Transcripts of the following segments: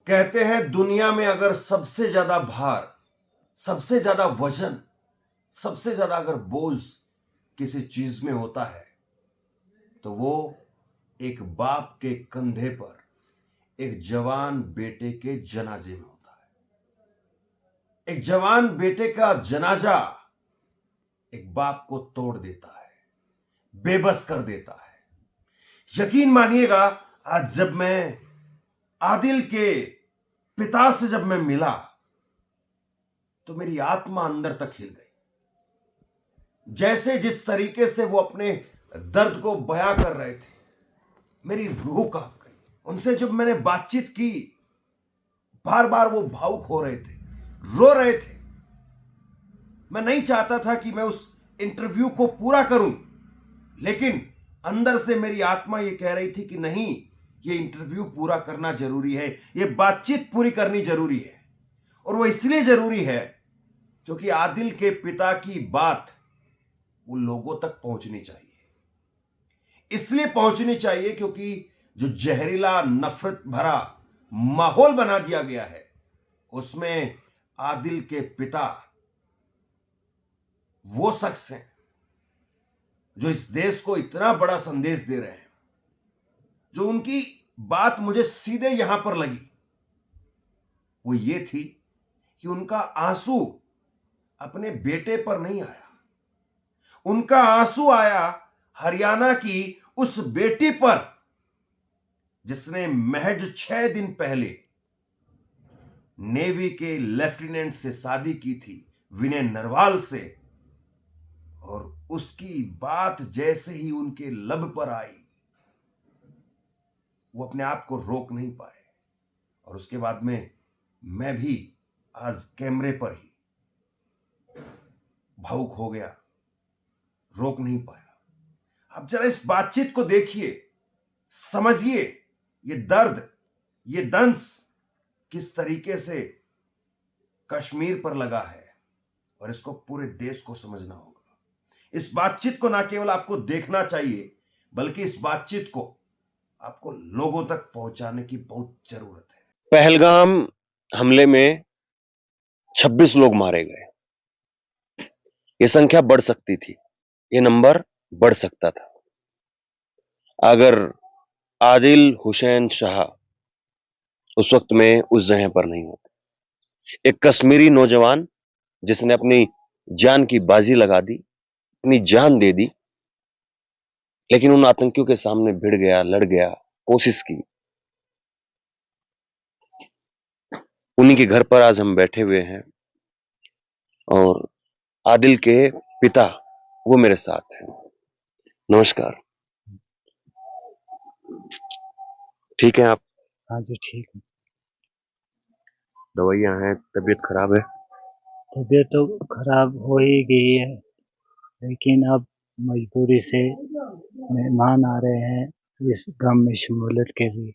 कहते हैं दुनिया में अगर सबसे ज्यादा भार, सबसे ज्यादा वजन, सबसे ज्यादा अगर बोझ किसी चीज में होता है तो वो एक बाप के कंधे पर एक जवान बेटे के जनाजे में होता है। एक जवान बेटे का जनाजा एक बाप को तोड़ देता है, बेबस कर देता है। यकीन मानिएगा, आज जब मैं आदिल के पिता से जब मैं मिला तो मेरी आत्मा अंदर तक हिल गई। जैसे जिस तरीके से वो अपने दर्द को बयां कर रहे थे, मेरी रूह कांप गई। उनसे जब मैंने बातचीत की, बार बार वो भावुक हो रहे थे, रो रहे थे। मैं नहीं चाहता था कि मैं उस इंटरव्यू को पूरा करूं, लेकिन अंदर से मेरी आत्मा ये कह रही थी कि नहीं, ये इंटरव्यू पूरा करना जरूरी है, ये बातचीत पूरी करनी जरूरी है। और वो इसलिए जरूरी है क्योंकि आदिल के पिता की बात उन लोगों तक पहुंचनी चाहिए। इसलिए पहुंचनी चाहिए क्योंकि जो जहरीला नफरत भरा माहौल बना दिया गया है, उसमें आदिल के पिता वो शख्स हैं जो इस देश को इतना बड़ा संदेश दे रहे हैं। जो उनकी बात मुझे सीधे यहां पर लगी वो ये थी कि उनका आंसू अपने बेटे पर नहीं आया, उनका आंसू आया हरियाणा की उस बेटी पर जिसने महज 6 दिन पहले नेवी के लेफ्टिनेंट से शादी की थी, विनय नरवाल से। और उसकी बात जैसे ही उनके लब पर आई, वो अपने आप को रोक नहीं पाए। और उसके बाद में मैं भी आज कैमरे पर ही भावुक हो गया, रोक नहीं पाया। अब जरा इस बातचीत को देखिए, समझिए ये दर्द, ये दंश किस तरीके से कश्मीर पर लगा है, और इसको पूरे देश को समझना होगा। इस बातचीत को ना केवल आपको देखना चाहिए, बल्कि इस बातचीत को आपको लोगों तक पहुंचाने की बहुत जरूरत है। पहलगाम हमले में 26 लोग मारे गए। ये संख्या बढ़ सकती थी, ये नंबर बढ़ सकता था अगर आदिल हुसैन शाह उस वक्त में उस जगह पर नहीं होते। एक कश्मीरी नौजवान जिसने अपनी जान की बाजी लगा दी, अपनी जान दे दी, लेकिन उन आतंकियों के सामने भिड़ गया, लड़ गया, कोशिश की। उन्हीं के घर पर आज हम बैठे हुए हैं और आदिल के पिता वो मेरे साथ हैं। नमस्कार। ठीक है आप? हाँ जी, ठीक है। दवाइयां हैं, तबीयत खराब है? तबीयत तो खराब हो ही गई है, लेकिन अब मजबूरी से मेहमान आ रहे हैं इस गम में शमूलियत के लिए,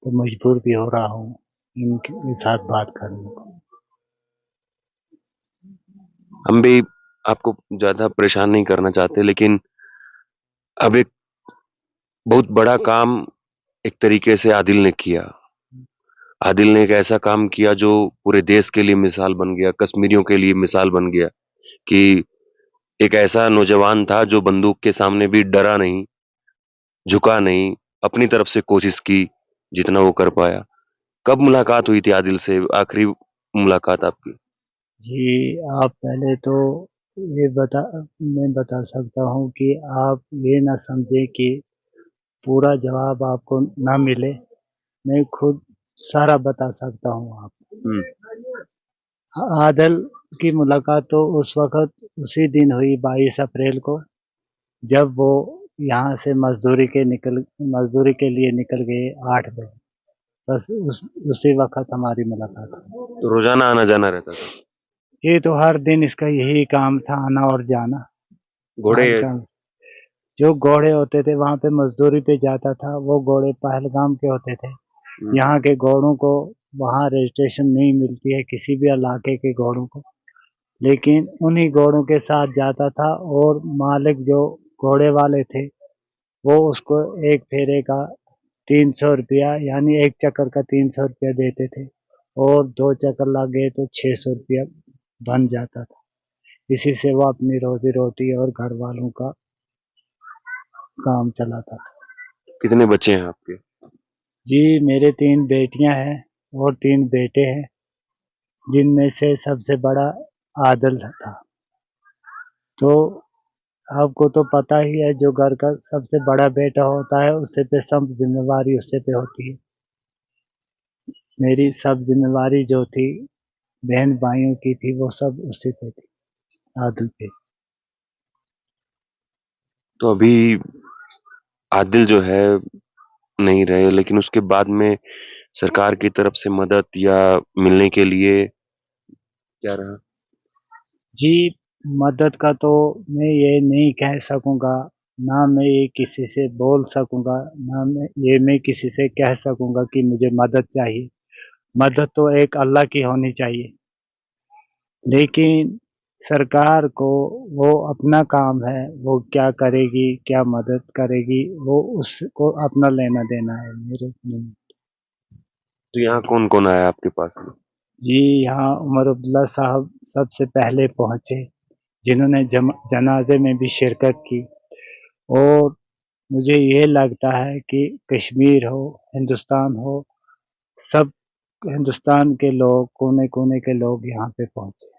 तो मजबूर भी हो रहा हूँ इनके साथ बात करने को। हम भी आपको ज्यादा परेशान नहीं करना चाहते, लेकिन अब एक बहुत बड़ा काम एक तरीके से आदिल ने किया। आदिल ने एक ऐसा काम किया जो पूरे देश के लिए मिसाल बन गया, कश्मीरियों के लिए मिसाल बन गया कि एक ऐसा नौजवान था जो बंदूक के सामने भी डरा नहीं, झुका नहीं, अपनी तरफ से कोशिश की जितना वो कर पाया। कब मुलाकात हुई थी आदिल से, आखिरी मुलाकात आपकी? जी, आप पहले तो मैं बता सकता हूँ कि आप ये ना समझें कि पूरा जवाब आपको ना मिले, मैं खुद सारा बता सकता हूँ आपको। आदिल की मुलाकात तो उस वक़्त उसी दिन हुई 22 अप्रैल को, जब वो यहाँ से मज़दूरी के लिए निकल गए 8 बजे। बस उसी वक़्त हमारी मुलाकात हुई। तो रोजाना आना जाना रहता था? ये तो हर दिन इसका यही काम था, आना और जाना। घोड़े? पहलगाम जो घोड़े होते थे वहाँ पे मज़दूरी पे जाता था, वो घोड़े पहलगाम के होते थे। यहाँ के घोड़ों को वहाँ रजिस्ट्रेशन नहीं मिलती है किसी भी इलाके के घोड़ों को, लेकिन उन्हीं घोड़ों के साथ जाता था और मालिक जो घोड़े वाले थे वो उसको एक फेरे का ₹300 यानी एक चक्कर का ₹300 देते थे और 2 चक्कर लग गए तो ₹600 बन जाता था। इसी से वो अपनी रोज़ी-रोटी और घर वालों का काम चलाता था। कितने बच्चे हैं आपके? जी, मेरे 3 बेटियाँ हैं और 3 बेटे हैं, जिनमें से सबसे बड़ा आदिल था। तो आपको तो पता ही है, जो घर का सबसे बड़ा बेटा होता है, उससे पे सब ज़िम्मेवारी उससे पे होती है। मेरी सब ज़िम्मेवारी जो थी बहन-भाइयों की थी, वो सब उसी पे थी, आदिल पे। तो अभी आदिल जो है नहीं रहे, लेकिन उसके बाद में सरकार की तरफ से मदद या मिलने के लिए क्या रहा? जी, मदद का तो मैं ये नहीं कह सकूँगा, ना मैं ये किसी से बोल सकूँगा, ना मैं किसी से कह सकूँगा कि मुझे मदद चाहिए। मदद तो एक अल्लाह की होनी चाहिए, लेकिन सरकार को वो अपना काम है, वो क्या करेगी, क्या मदद करेगी, वो उसको अपना लेना-देना है, मेरे नहीं। तो यहाँ कौन-कौन आया आपके पास में? जी, यहाँ उमर अब्दुल्ला साहब सबसे पहले पहुँचे, जिन्होंने जनाज़े में भी शिरकत की और मुझे ये लगता है कि कश्मीर हो, हिंदुस्तान हो, सब हिंदुस्तान के लोग, कोने-कोने के लोग यहाँ पे पहुँचे।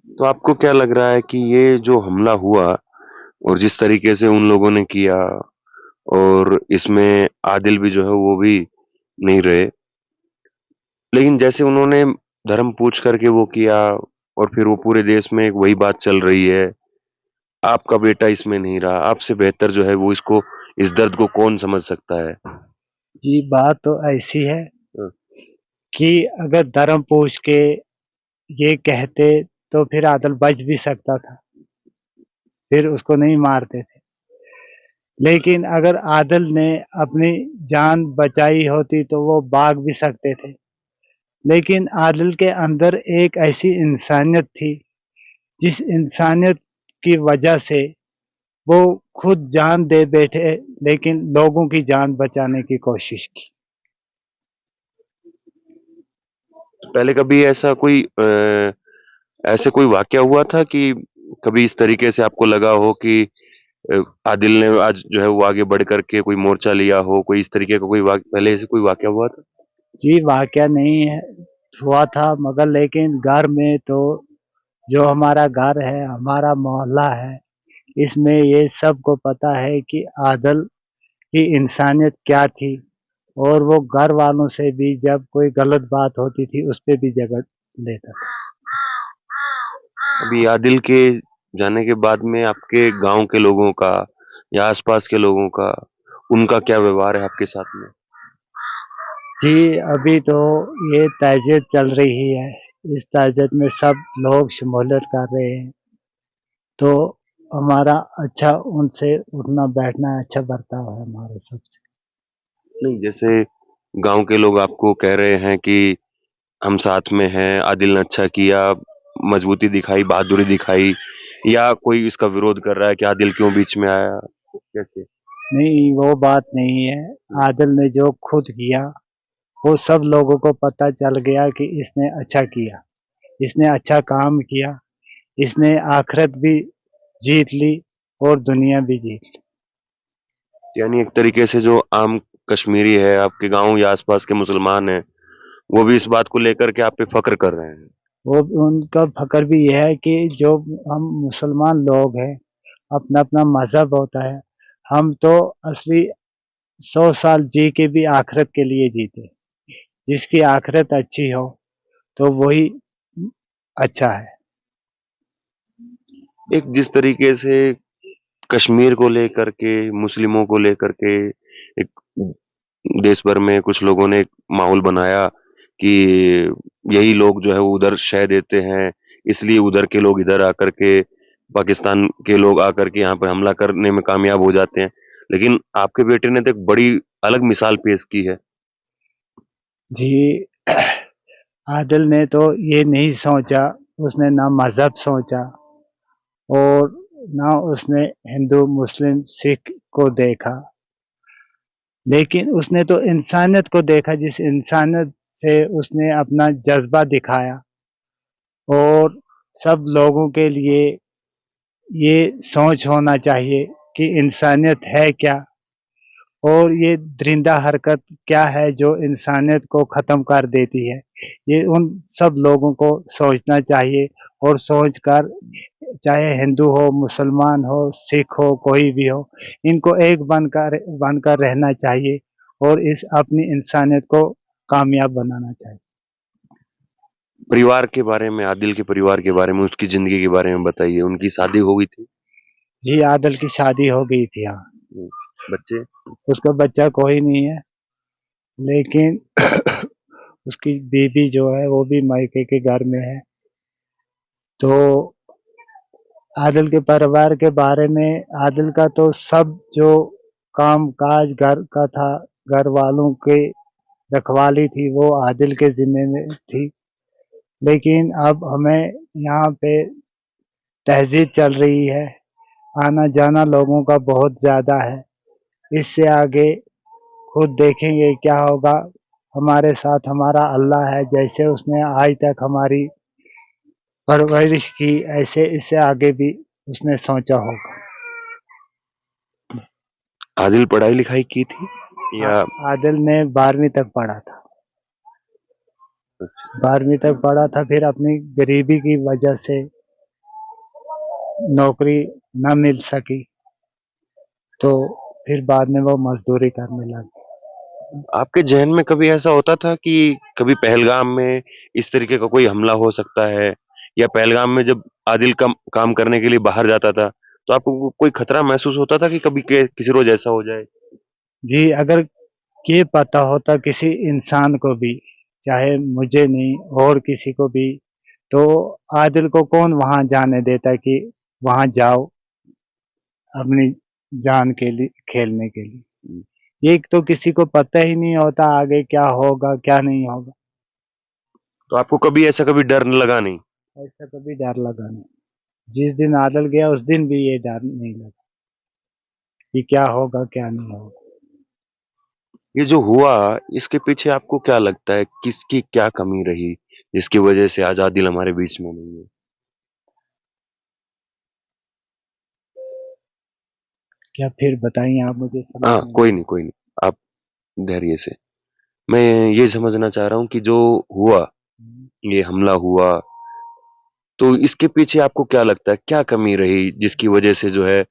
तो आपको क्या लग रहा है कि ये जो हमला हुआ और जिस तरीके से उन लोगों ने किया और इसमें आदिल भी जो है वो भी नहीं रहे, लेकिन जैसे उन्होंने धर्म पूछ करके वो किया और फिर वो पूरे देश में एक वही बात चल रही है, आपका बेटा इसमें नहीं रहा, आपसे बेहतर जो है वो इसको इस दर्द को कौन समझ सकता है? जी, बात तो ऐसी है अ, कि अगर धर्म पूछ के ये कहते तो फिर आदिल बच भी सकता था, फिर उसको नहीं मारते थे। लेकिन अगर आदिल ने अपनी जान बचाई होती तो वो भाग भी सकते थे। लेकिन आदिल के अंदर एक ऐसी इंसानियत थी, जिस इंसानियत की वजह से वो खुद जान दे बैठे, लेकिन लोगों की जान बचाने की कोशिश की। पहले कभी ऐसे कोई वाक़या हुआ था कि कभी इस तरीके से आपको लगा हो कि अ, आदिल ने आज जो है वो आगे बढ़ कर के कोई मोर्चा लिया हो, कोई इस तरीके का कोई पहले ऐसे कोई वाक़या हुआ था? जी, वाक़या नहीं है हुआ था, मगर लेकिन घर में तो जो हमारा घर है, हमारा मोहल्ला है, इसमें ये सबको पता है कि आदिल की इंसानियत क्या थी और वो घर वालों से भी जब कोई गलत बात होती थी, उस पे भी झगड़ लेता था। अभी आदिल के जाने के बाद में आपके गाँव के लोगों का या आस-पास के लोगों का, उनका क्या व्यवहार है आपके साथ में? जी, अभी तो ये ताज़ियत चल रही है, इस ताज़ियत में सब लोग शमूलियत कर रहे हैं, तो हमारा अच्छा उनसे उठना-बैठना, अच्छा बर्ताव है हमारा सबसे। नहीं, जैसे गाँव के लोग आपको कह रहे हैं कि हम साथ में हैं, आदिल ने अच्छा किया, मजबूती दिखाई, बहादुरी दिखाई, या कोई इसका विरोध कर रहा है कि आदिल क्यों बीच में आया? कैसे? नहीं, वो बात नहीं है, हुँ। आदिल ने जो खुद किया, वो सब लोगों को पता चल गया कि इसने अच्छा किया, इसने अच्छा काम किया, इसने आखिरत भी जीत ली और दुनिया भी जीत ली। यानी एक तरीके से जो आम कश्मीरी है, आपके गाँव या आस-पास के मुसलमान हैं, वो भी इस बात को लेकर के आप पे फ़क्र कर रहे हैं। वो उनका फ़क्र भी ये है कि जो हम मुसलमान लोग हैं, अपना-अपना मज़हब होता है, हम तो असली 100 साल जी के भी आखिरत के लिए जीते। जिसकी आखिरत अच्छी हो, तो वही अच्छा है। एक जिस तरीके से कश्मीर को लेकर के, मुस्लिमों को लेकर के एक देश भर में कुछ लोगों ने एक माहौल बनाया कि यही लोग जो है वो उधर शह देते हैं, इसलिए उधर के लोग इधर आकर के पाकिस्तान के लोग आकर के यहाँ पे हमला करने में कामयाब हो जाते हैं। लेकिन आपके बेटे ने तो एक बड़ी अलग मिसाल पेश की है। जी, आदिल ने तो ये नहीं सोचा, उसने ना मज़हब सोचा और ना उसने हिंदू, मुस्लिम, सिख को देखा। लेकिन उसने तो इंसानियत को देखा, जिस इंसानियत से उसने अपना जज्बा दिखाया। और सब लोगों के लिए ये सोच होना चाहिए कि इंसानियत है क्या, और ये दरिंदा हरकत क्या है जो इंसानियत को ख़त्म कर देती है। ये उन सब लोगों को सोचना चाहिए, और सोच कर, चाहे हिंदू हो, मुसलमान हो, सिख हो, कोई भी हो, इनको एक बनकर रहना चाहिए, और इस अपनी इंसानियत को कामयाब बनाना चाहिए। परिवार के बारे में, आदिल के परिवार के बारे में, उसकी ज़िंदगी के बारे में बताइए। उनकी शादी हो गई थी? जी, आदिल की शादी हो गई थी, हाँ। हुँ, बच्चे? उसका बच्चा कोई नहीं है, लेकिन उसकी बीवी जो है वो भी मायके के घर में है। तो आदिल के परिवार के बारे में, आदिल का तो सब जो काम-काज घर का था, घर वालों की रखवाली थी, वो आदिल के ज़िम्मे में थी। लेकिन अब हमें यहाँ पे तहज़ीब चल रही है, आना-जाना लोगों का बहुत ज़्यादा है। इससे आगे खुद देखेंगे क्या होगा। हमारे साथ हमारा अल्लाह है, जैसे उसने आज तक हमारी परवरिश की, ऐसे इससे आगे भी उसने सोचा होगा। आदिल पढ़ाई-लिखाई की थी या आदिल ने 12वीं तक पढ़ा था। 12वीं तक पढ़ा था, फिर अपनी गरीबी की वजह से नौकरी न मिल सकी, तो फिर बाद में वो मज़दूरी करने लग गया। आपके ज़हन में कभी ऐसा होता था कि कभी पहलगाम में इस तरीके का कोई हमला हो सकता है? या पहलगाम में जब आदिल काम करने के लिए बाहर जाता था, तो आपको कोई खतरा महसूस होता था कि कभी के किसी रोज़ ऐसा हो जाए? जी, अगर ये पता होता किसी इंसान को भी, चाहे मुझे नहीं और किसी को भी, तो आदिल को कौन वहाँ जाने देता कि वहाँ जाओ अपनी जान के लिए खेलने के लिए। ये तो किसी को पता ही नहीं होता आगे क्या होगा, क्या नहीं होगा। तो आपको कभी ऐसा कभी डर लगा नहीं? ऐसा कभी डर लगा नहीं। जिस दिन आदल गया उस दिन भी ये डर नहीं लगा कि क्या होगा, क्या नहीं होगा। ये जो हुआ, इसके पीछे आपको क्या लगता है, किसकी क्या कमी रही, जिसकी वजह से आज आदिल हमारे बीच में नहीं है? क्या फिर बताइए आप, मुझे समझ हाँ, में नहीं आया। कोई नहीं, आप धैर्य से। मैं ये समझना चाह रहा हूँ कि जो हुआ, हुँ। ये हमला हुआ, तो इसके पीछे आपको क्या लगता है, क्या कमी रही जिसकी वजह से जो है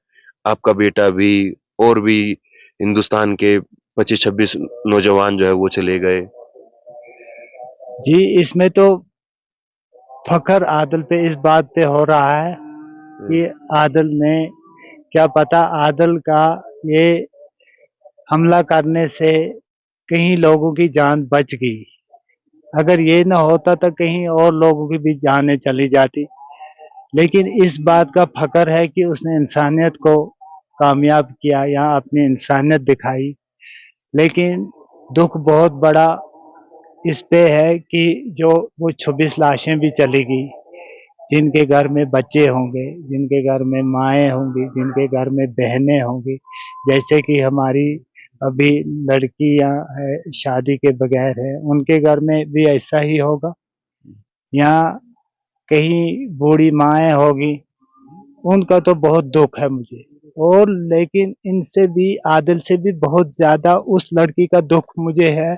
आपका बेटा भी और भी हिंदुस्तान के 25-26 नौजवान जो है वो चले गए? जी, इसमें तो फ़ख्र आदिल पे इस बात पे हो रहा है हुँ, कि आदिल ने, क्या पता आदिल का ये हमला करने से कहीं लोगों की जान बच गई। अगर ये ना होता तो कहीं और लोगों की भी जानें चली जाती। लेकिन इस बात का फ़ख्र है कि उसने इंसानियत को कामयाब किया या अपनी इंसानियत दिखाई। लेकिन दुःख बहुत बड़ा इस पे है कि जो वो 26 लाशें भी चली गई, जिनके घर में बच्चे होंगे, जिनके घर में माएँ होंगी, जिनके घर में बहनें होंगी, जैसे कि हमारी अभी लड़कियाँ हैं, शादी के बगैर हैं, उनके घर में भी ऐसा ही होगा। या कहीं बूढ़ी माएँ होगी, उनका तो बहुत दुःख है मुझे। और लेकिन इनसे भी, आदिल से भी बहुत ज़्यादा उस लड़की का दुःख मुझे है।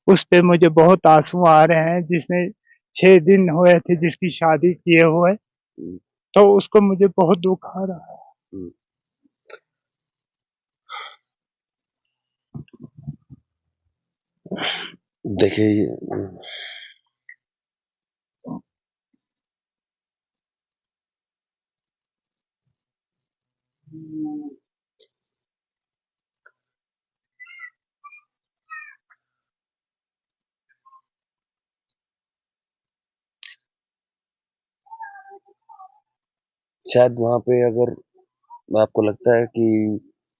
उस पे मुझे बहुत आँसू आ रहे हैं, जिसने 6 दिन हुए थे जिसकी शादी किए हुए, हुँ, तो उसको मुझे बहुत दुःख आ रहा है। हुँ। देखिए ये शायद वहाँ पे अगर आपको लगता है कि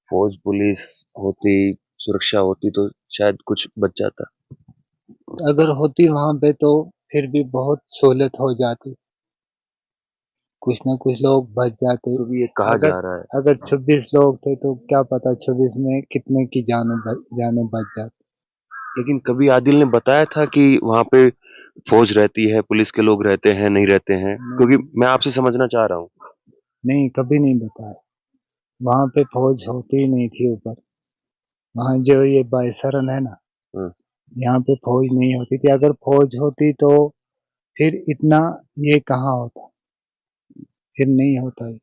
फ़ौज, पुलिस होती, सुरक्षा होती तो शायद कुछ बच जाता? अगर होती वहाँ पे तो फिर भी बहुत सहूलियत हो जाती। कुछ ना कुछ लोग बच जाते। तो भी ये कहा अगर जा रहा है, अगर 26 लोग थे तो क्या पता 26 में कितने की जानें बच जाती। लेकिन कभी आदिल ने बताया था कि वहां पे फौज रहती है, पुलिस के लोग रहते हैं, नहीं रहते हैं? क्योंकि नहीं, मैं आपसे समझना चाह रहा हूँ। नहीं कभी नहीं बताया। वहाँ पे फौज होती ही नहीं थी ऊपर। वहाँ जो ये बायसरन है ना, हम्म, यहाँ पे फौज नहीं होती थी। अगर फौज होती तो फिर इतना ये कहाँ होता, फिर नहीं होता ये।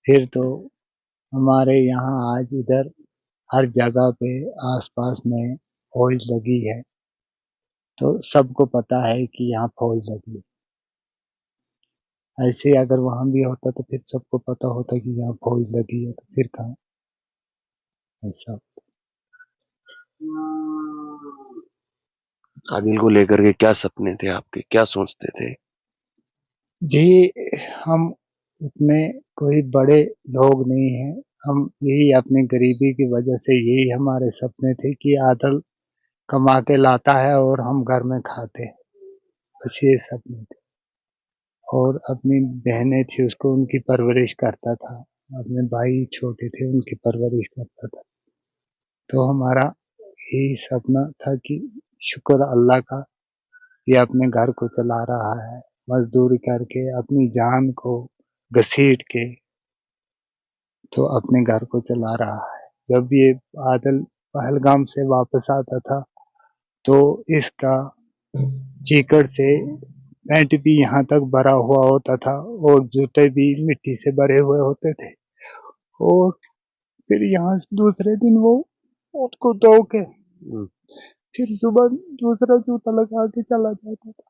फिर तो हमारे यहाँ आज इधर हर जगह पे आसपास में फौज लगी है, तो सबको पता है कि यहाँ फौज लगी है। ऐसे अगर वहाँ भी होता तो फिर सबको पता होता कि यहाँ फौज लगी है, तो फिर कहाँ ऐसा। आदिल को लेकर के क्या सपने थे आपके, क्या सोचते थे? जी, हम इतने कोई बड़े लोग नहीं हैं। हम यही अपनी गरीबी की वजह से यही हमारे सपने थे कि आदल कमा के लाता है और हम घर में खाते हैं। बस ये सपने थे। और अपनी बहनें थी उसको उनकी परवरिश करता था। अपने भाई छोटे थे उनकी परवरिश करता था। तो हमारा यही सपना था कि शुक्र अल्लाह का, ये अपने घर को चला रहा है मजदूरी करके अपनी जान को घसीट के, तो अपने घर को चला रहा है। जब ये आदल पहलगाम से वापस आता था तो इसका चीकड़ से पैंट भी यहाँ तक भरा हुआ होता था और जूते भी मिट्टी से भरे हुए होते थे। और फिर यहाँ से दूसरे दिन वो उसको धो के हम्म, फिर सुबह दूसरा जूता लगा के चला जाता था।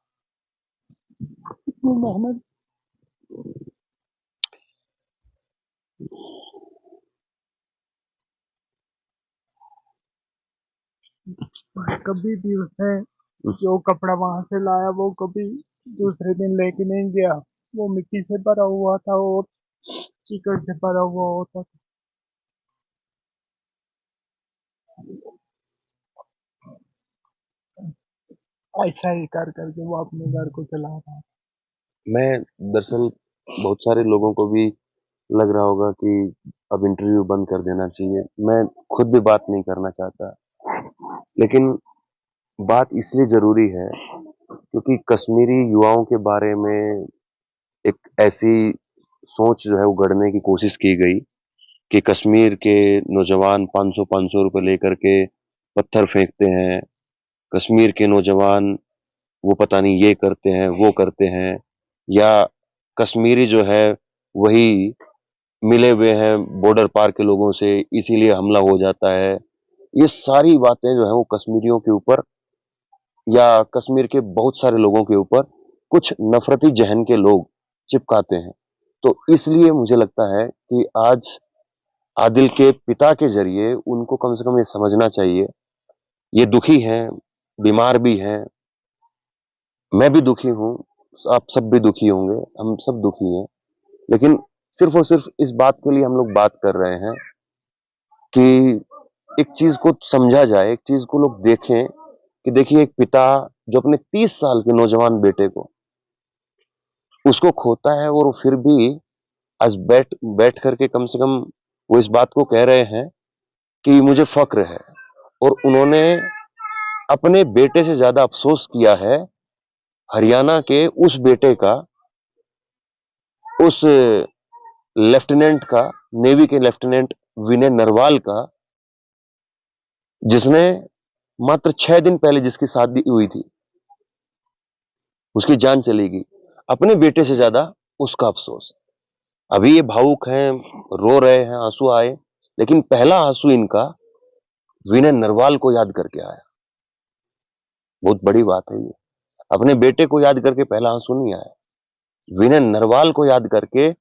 इतनी मेहनत। कभी भी उसने जो कपड़ा वहां से लाया वो कभी दूसरे दिन लेके नहीं गया। वो मिट्टी से भरा हुआ था और कीचड़ से भरा हुआ होता था। ऐसा ही कर करके वो अपने घर को चला रहा था। मैं दरअसल बहुत सारे लोगों को भी लग रहा होगा कि अब इंटरव्यू बंद कर देना चाहिए। मैं खुद भी बात नहीं करना चाहता, लेकिन बात इसलिए जरूरी है क्योंकि कश्मीरी युवाओं के बारे में एक ऐसी सोच जो है वो गढ़ने की कोशिश की गई कि कश्मीर के नौजवान 500-500 रुपए लेकर के पत्थर फेंकते हैं। कश्मीर के नौजवान वो पता नहीं ये करते हैं, वो करते हैं, या कश्मीरी जो है वही मिले हुए हैं बॉर्डर पार के लोगों से, इसीलिए हमला हो जाता है। ये सारी बातें जो है वो कश्मीरियों के ऊपर या कश्मीर के बहुत सारे लोगों के ऊपर कुछ नफरती जहन के लोग चिपकाते हैं। तो इसलिए मुझे लगता है कि आज आदिल के पिता के जरिए उनको कम से कम ये समझना चाहिए। ये दुखी हैं, बीमार भी हैं, मैं भी दुखी हूँ, आप सब भी दुखी होंगे, हम सब दुखी हैं। लेकिन सिर्फ और सिर्फ इस बात के लिए हम लोग बात कर रहे हैं कि एक चीज को समझा जाए, एक चीज को लोग देखें कि देखिए एक पिता जो अपने 30 साल के नौजवान बेटे को उसको खोता है और फिर भी आज बैठ बैठ करके कम से कम वो इस बात को कह रहे हैं कि मुझे फक्र है। और उन्होंने अपने बेटे से ज्यादा अफसोस किया है हरियाणा के उस बेटे का, उस लेफ्टिनेंट का, नेवी के लेफ्टिनेंट विनय नरवाल का, जिसने मात्र 6 दिन पहले जिसकी शादी हुई थी उसकी जान चली गई। अपने बेटे से ज्यादा उसका अफसोस है। अभी ये भावुक हैं, रो रहे हैं, आंसू आए, लेकिन पहला आंसू इनका विनय नरवाल को याद करके आया। बहुत बड़ी बात है ये। अपने बेटे को याद करके पहला आंसू नहीं आया, विनय नरवाल को याद करके,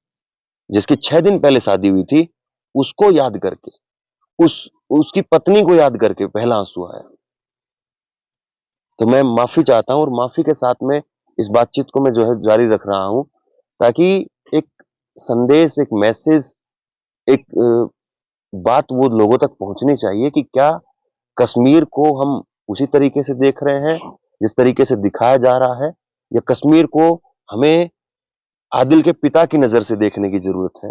जिसकी 6 दिन पहले शादी हुई थी, उसको याद करके, उस उसकी पत्नी को याद करके पहला आंसू आया। तो मैं माफी चाहता हूं और माफी के साथ में इस बातचीत को मैं जो है जारी रख रहा हूं, ताकि एक संदेश, एक मैसेज, एक बात वो लोगों तक पहुंचनी चाहिए कि क्या कश्मीर को हम उसी तरीके से देख रहे हैं जिस तरीके से दिखाया जा रहा है, या कश्मीर को हमें आदिल के पिता की नजर से देखने की जरूरत है,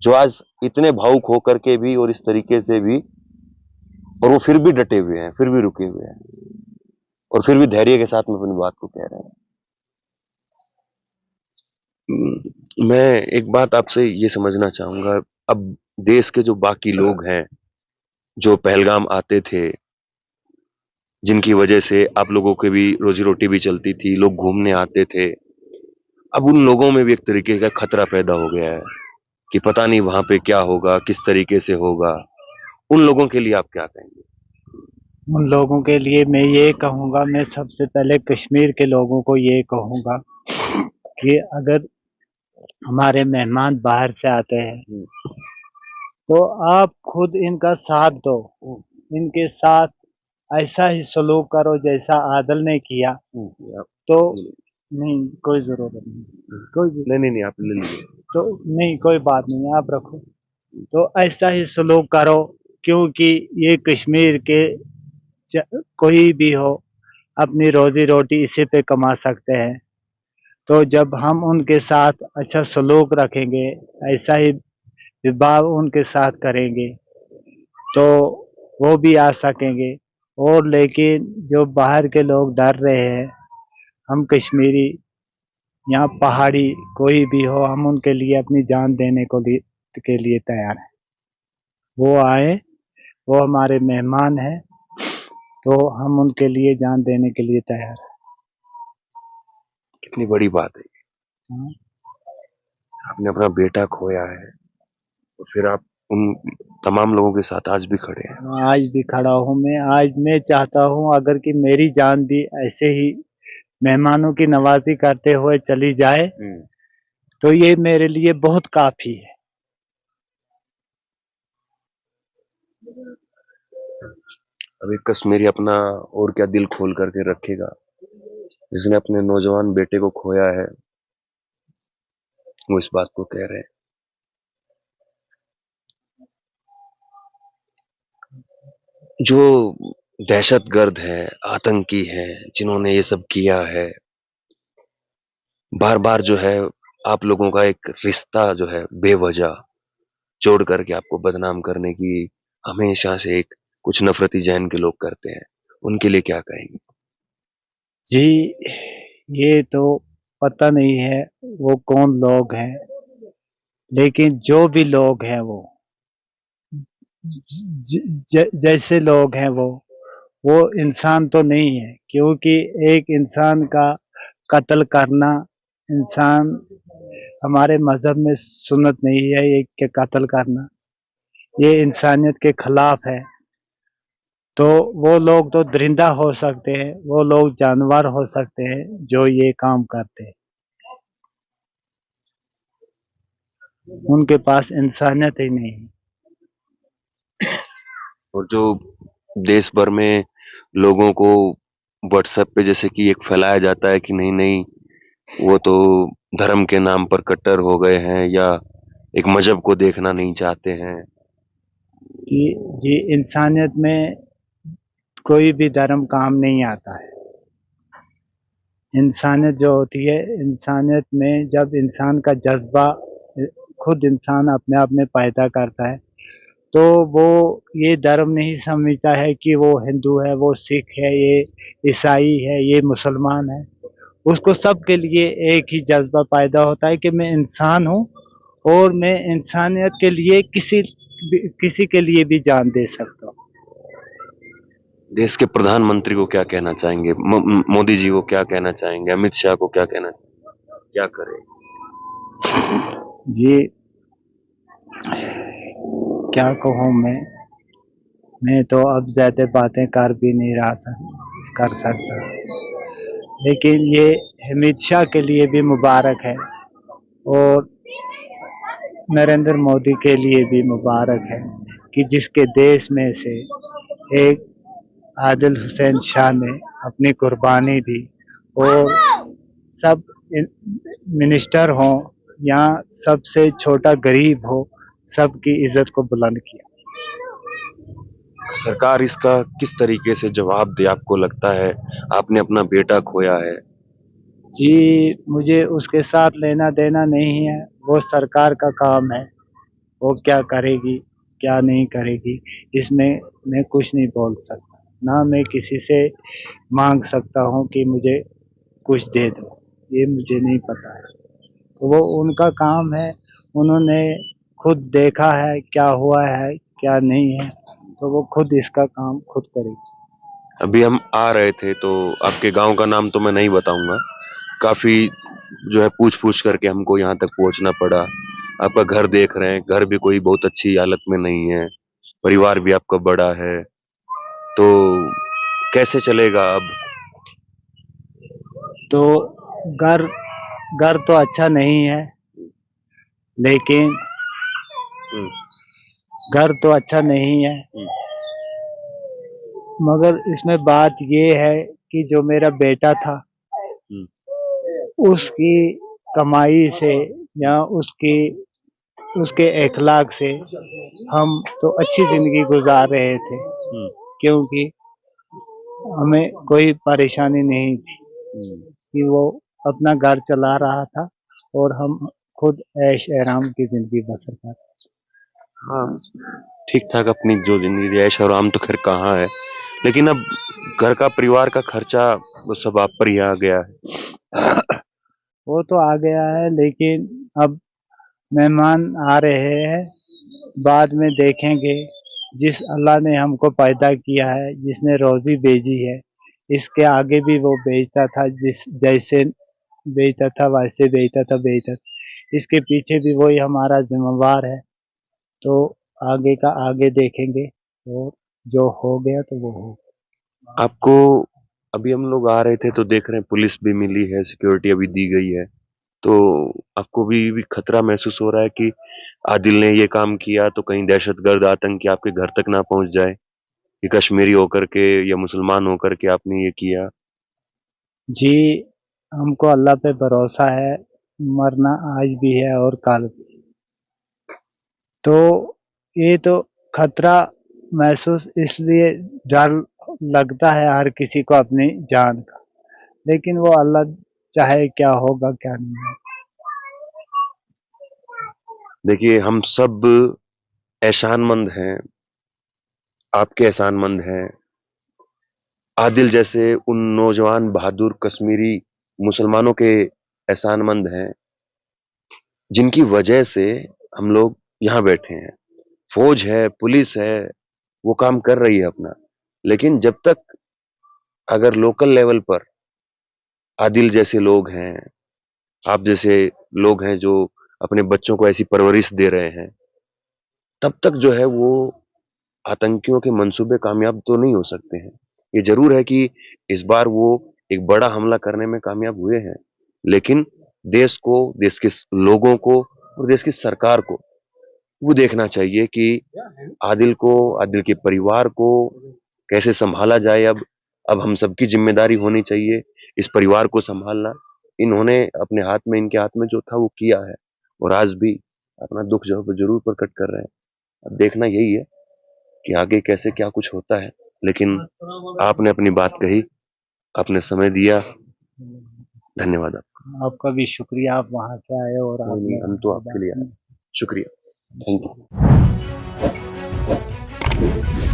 जो आज इतने भावुक होकर के भी और इस तरीके से भी, और वो फिर भी डटे हुए हैं, फिर भी रुके हुए हैं, और फिर भी धैर्य के साथ में अपनी बात को कह रहे हैं। मैं एक बात आपसे ये समझना चाहूंगा, अब देश के जो बाकी लोग हैं, जो पहलगाम आते थे, जिनकी वजह से आप लोगों की भी रोजी रोटी भी चलती थी, लोग घूमने आते थे, अब उन लोगों में भी एक तरीके का खतरा पैदा हो गया है कि पता नहीं वहां पे क्या होगा, किस तरीके से होगा। उन लोगों के लिए आप क्या कहेंगे? उन लोगों के लिए मैं ये कहूँगा, मैं सबसे पहले कश्मीर के लोगों को ये कहूँगा कि अगर हमारे मेहमान बाहर से आते हैं तो आप खुद इनका साथ दो, इनके साथ ऐसा ही सलूक करो जैसा आदल ने किया। तो नहीं, कोई जरूरत नहीं, नहीं, आप ले लीजिए। तो नहीं, कोई बात नहीं, आप रखो। तो ऐसा ही सलूक करो, क्योंकि ये कश्मीर के कोई भी हो अपनी रोजी रोटी इसी पे कमा सकते हैं। तो जब हम उनके साथ अच्छा सलूक रखेंगे, ऐसा ही विभाव उनके साथ करेंगे, तो वो भी आ सकेंगे। और लेकिन जो बाहर के लोग डर रहे हैं, हम कश्मीरी या पहाड़ी कोई भी हो, हम उनके लिए अपनी जान देने के लिए तैयार हैं। वो आए, वो हमारे मेहमान हैं, तो हम उनके लिए जान देने के लिए तैयार कितनी बड़ी बात है, हैं। आपने अपना बेटा खोया है और फिर आप उन तमाम लोगों के साथ आज भी खड़े हैं। मैं आज भी खड़ा हूँ। आज मैं चाहता हूँ अगर कि मेरी जान भी ऐसे ही मेहमानों की नवाजी करते हुए चली जाए, तो ये मेरे लिए बहुत काफी है। अभी कश्मीरी अपना और क्या दिल खोल करके रखेगा, जिसने अपने नौजवान बेटे को खोया है, वो इस बात को कह रहे हैं। जो दहशतगर्द है, आतंकी है, जिन्होंने ये सब किया है, बार बार जो है आप लोगों का एक रिश्ता जो है बेवजह जोड़ करके आपको बदनाम करने की हमेशा से एक कुछ नफरती जहन के लोग करते हैं, उनके लिए क्या कहेंगे? जी, ये तो पता नहीं है वो कौन लोग हैं, लेकिन जो भी लोग हैं वो जैसे लोग हैं वो इंसान तो नहीं है, क्योंकि एक इंसान का कत्ल करना, इंसान हमारे मजहब में सुन्नत नहीं है ये कि कत्ल करना, ये इंसानियत के खिलाफ है। तो वो लोग तो दरिंदा हो सकते हैं, वो लोग जानवर हो सकते हैं जो ये काम करते हैं, उनके पास इंसानियत ही नहीं है। और जो देश भर में लोगों को व्हाट्सएप पे जैसे कि एक फैलाया जाता है कि नहीं नहीं, वो तो धर्म के नाम पर कट्टर हो गए हैं या एक मजहब को देखना नहीं चाहते हैं। कि जी, इंसानियत में कोई भी धर्म काम नहीं आता है। इंसानियत जो होती है, इंसानियत में जब इंसान का जज्बा खुद इंसान अपने आप में पैदा करता है, तो वो ये धर्म नहीं समझता है कि वो हिंदू है, वो सिख है, ये ईसाई है, ये मुसलमान है। उसको सबके लिए एक ही जज्बा पैदा होता है कि मैं इंसान हूँ और मैं इंसानियत के लिए किसी के लिए भी जान दे सकता हूँ। देश के प्रधानमंत्री को क्या कहना चाहेंगे? मोदी जी को क्या कहना चाहेंगे? अमित शाह को क्या कहना चाहेंगे? क्या करें? जी, क्या कहूँ मैं तो अब ज्यादा बातें कर भी नहीं कर सकता, लेकिन ये अमित शाह के लिए भी मुबारक है और नरेंद्र मोदी के लिए भी मुबारक है कि जिसके देश में से एक आदिल हुसैन शाह ने अपनी कुर्बानी दी और सब मिनिस्टर हों या सबसे छोटा गरीब हो, सबकी इज्जत को बुलंद किया। सरकार इसका किस तरीके से जवाब दे, आपको लगता है? आपने अपना बेटा खोया है, जी, मुझे उसके साथ लेना देना नहीं है, वो सरकार का काम है, वो क्या करेगी, क्या नहीं करेगी, इसमें मैं कुछ नहीं बोल सकता। ना मैं किसी से माँग सकता हूँ कि मुझे कुछ दे दो, ये मुझे नहीं पता है। तो वो उनका काम है, उन्होंने खुद देखा है क्या हुआ है, क्या नहीं है, तो वो खुद इसका काम खुद करेगी। अभी हम आ रहे थे तो आपके गांव का नाम तो मैं नहीं बताऊंगा, काफी जो है पूछ-पूछ करके हमको यहाँ तक पहुँचना पड़ा। आपका घर देख रहे हैं, घर भी कोई बहुत अच्छी हालत में नहीं है, परिवार भी आपका बड़ा है, तो कैसे चलेगा अब? तो घर घर तो अच्छा नहीं है, लेकिन हुँ, घर तो अच्छा नहीं है, हुँ, मगर इसमें बात ये है कि जो मेरा बेटा था, हुँ, उसकी कमाई से या उसके इखलाक से हम तो अच्छी ज़िंदगी गुज़ार रहे थे, हुँ, क्योंकि हमें कोई परेशानी नहीं थी हुँ। कि वो अपना घर चला रहा था और हम खुद ऐश-आराम की ज़िंदगी बसर कर। हाँ, ठीक-ठाक अपनी जो ज़िंदगी ऐश और आराम तो ख़ैर कहाँ है, लेकिन अब घर का परिवार का खर्चा वो सब आप पर ही आ गया है। वो तो आ गया है, लेकिन अब मेहमान आ रहे हैं, बाद में देखेंगे। जिस अल्लाह ने हमको पैदा किया है, जिसने रोज़ी भेजी है, इसके आगे भी वो भेजता था, जिस जैसे भेजता था वैसे भेजता था। इसके पीछे भी वही हमारा ज़िम्मेवार है, तो आगे का आगे देखेंगे और जो हो गया तो वो हो। आपको अभी हम लोग आ रहे थे तो देख रहे हैं पुलिस भी मिली है, सिक्योरिटी अभी दी गई है, तो आपको भी खतरा महसूस हो रहा है कि आदिल ने ये काम किया तो कहीं दहशतगर्द आतंकी आपके घर तक ना पहुँच जाए, कि कश्मीरी होकर के या मुसलमान होकर के आपने ये किया? जी, हमको अल्लाह पे भरोसा है, मरना आज भी है और कल भी। तो ये तो खतरा महसूस इसलिए डर लगता है हर किसी को अपनी जान का, लेकिन वो अल्लाह चाहे क्या होगा क्या नहीं होगा। देखिए हम सब एहसानमंद हैं, आपके एहसानमंद हैं, आदिल जैसे उन नौजवान बहादुर कश्मीरी मुसलमानों के एहसानमंद हैं, जिनकी वजह से हम लोग यहाँ बैठे हैं। फौज है, पुलिस है, वो काम कर रही है अपना, लेकिन जब तक अगर लोकल लेवल पर आदिल जैसे लोग हैं, आप जैसे लोग हैं जो अपने बच्चों को ऐसी परवरिश दे रहे हैं, तब तक जो है वो आतंकियों के मंसूबे कामयाब तो नहीं हो सकते हैं। ये ज़रूर है कि इस बार वो एक बड़ा हमला करने में कामयाब हुए हैं, लेकिन देश को, देश के लोगों को और देश की सरकार को वो देखना चाहिए कि आदिल के परिवार को कैसे सँभाला जाए अब। अब हम सबकी ज़िम्मेदारी होनी चाहिए इस परिवार को सँभालना। इन्होंने अपने हाथ में इनके हाथ में जो था वो किया है और आज भी अपना दुःख जो है वो ज़रूर प्रकट कर रहे हैं। अब देखना यही है कि आगे कैसे क्या कुछ होता है। लेकिन आपने अपनी बात कही, आपने समय दिया, धन्यवाद आपका। आपका भी शुक्रिया, आप वहाँ से आए और नहीं, नहीं, आपने हम तो हमसे आपके बात लिए आए। की। शुक्रिया। Thank you.